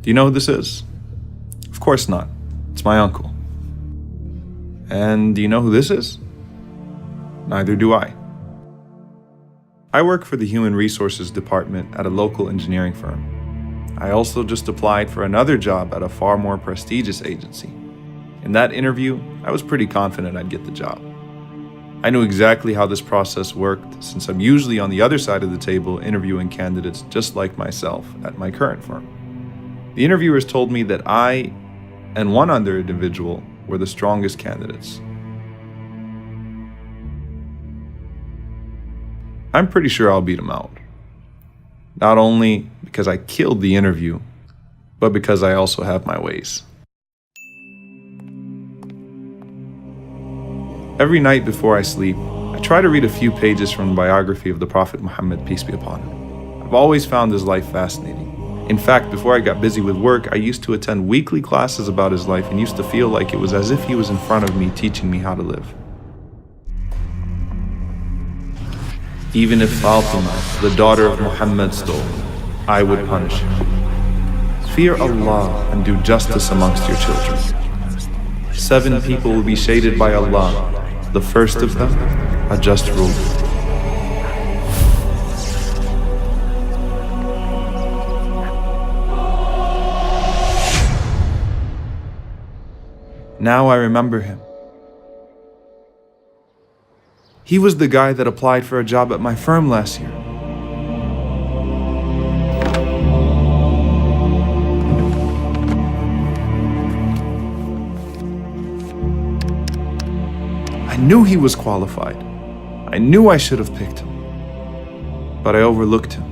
Do you know who this is? Of course not. It's my uncle. And do you know who this is? Neither do I. I work for the Human Resources Department at a local engineering firm. I also just applied for another job at a far more prestigious agency. In that interview, I was pretty confident I'd get the job. I knew exactly how this process worked since I'm usually on the other side of the table interviewing candidates just like myself at my current firm. The interviewers told me that I and one other individual were the strongest candidates. I'm pretty sure I'll beat him out. Not only because I killed the interview, but because I also have my ways. Every night before I sleep, I try to read a few pages from the biography of the Prophet Muhammad, peace be upon him. I've always found his life fascinating. In fact, before I got busy with work, I used to attend weekly classes about his life and used to feel like it was as if he was in front of me teaching me how to live. Even if Fatima, the daughter of Muhammad, stole, I would punish her. Fear Allah and do justice amongst your children. 7 people will be shaded by Allah, the first of them, a just ruler. Now I remember him. He was the guy that applied for a job at my firm last year. I knew he was qualified. I knew I should have picked him. But I overlooked him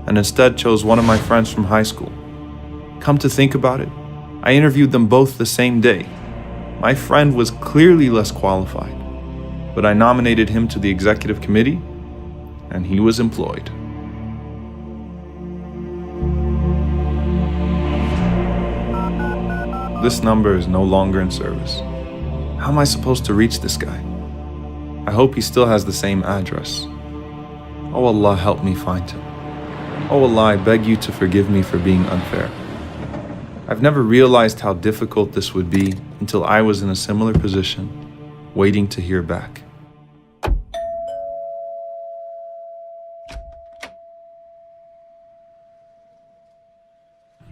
and instead chose one of my friends from high school. Come to think about it, I interviewed them both the same day. My friend was clearly less qualified, but I nominated him to the executive committee, and he was employed. This number is no longer in service. How am I supposed to reach this guy? I hope he still has the same address. Oh Allah, help me find him. Oh Allah, I beg you to forgive me for being unfair. I've never realized how difficult this would be until I was in a similar position, waiting to hear back.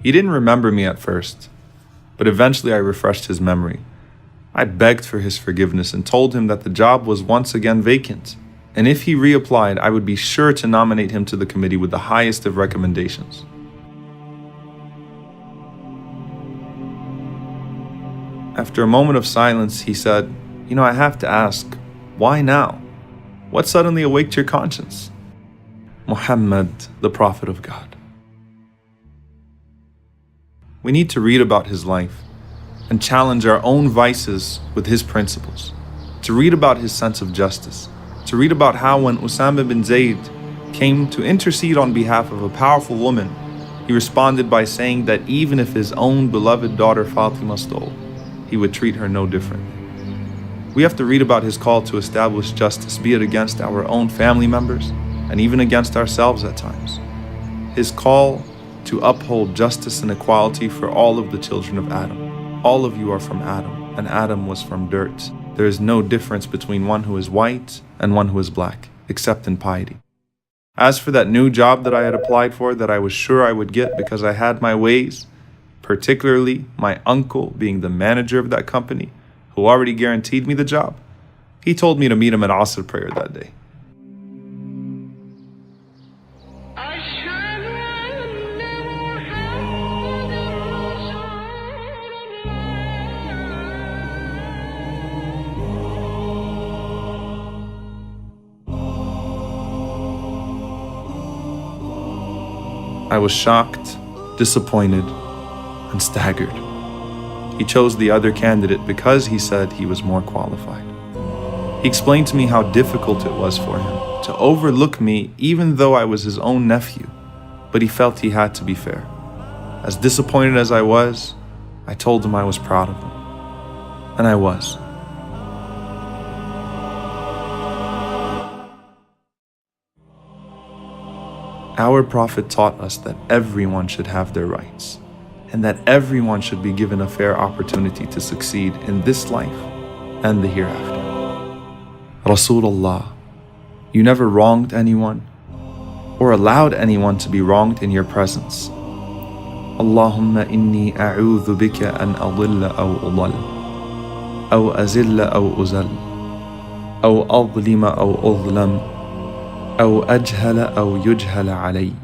He didn't remember me at first, but eventually I refreshed his memory. I begged for his forgiveness and told him that the job was once again vacant, and if he reapplied, I would be sure to nominate him to the committee with the highest of recommendations. After a moment of silence, he said, I have to ask, why now? What suddenly awaked your conscience? Muhammad, the Prophet of God. We need to read about his life and challenge our own vices with his principles, to read about his sense of justice, to read about how when Usama bin Zayd came to intercede on behalf of a powerful woman, he responded by saying that even if his own beloved daughter Fatima stole, he would treat her no different. We have to read about his call to establish justice, be it against our own family members and even against ourselves at times. His call to uphold justice and equality for all of the children of Adam. All of you are from Adam, and Adam was from dirt. There is no difference between one who is white and one who is black, except in piety. As for that new job that I had applied for that I was sure I would get because I had my ways, particularly my uncle being the manager of that company, who already guaranteed me the job, he told me to meet him at Asr prayer that day. I was shocked, disappointed, and staggered. He chose the other candidate because he said he was more qualified. He explained to me how difficult it was for him to overlook me even though I was his own nephew, but he felt he had to be fair. As disappointed as I was, I told him I was proud of him. And I was. Our Prophet taught us that everyone should have their rights, and that everyone should be given a fair opportunity to succeed in this life and the hereafter. Rasulullah, you never wronged anyone or allowed anyone to be wronged in your presence. Allahumma inni a'udhu bika an adilla aw udal, aw azilla aw uzal, aw adlima aw udlam, aw ajhala aw yujhala alayy.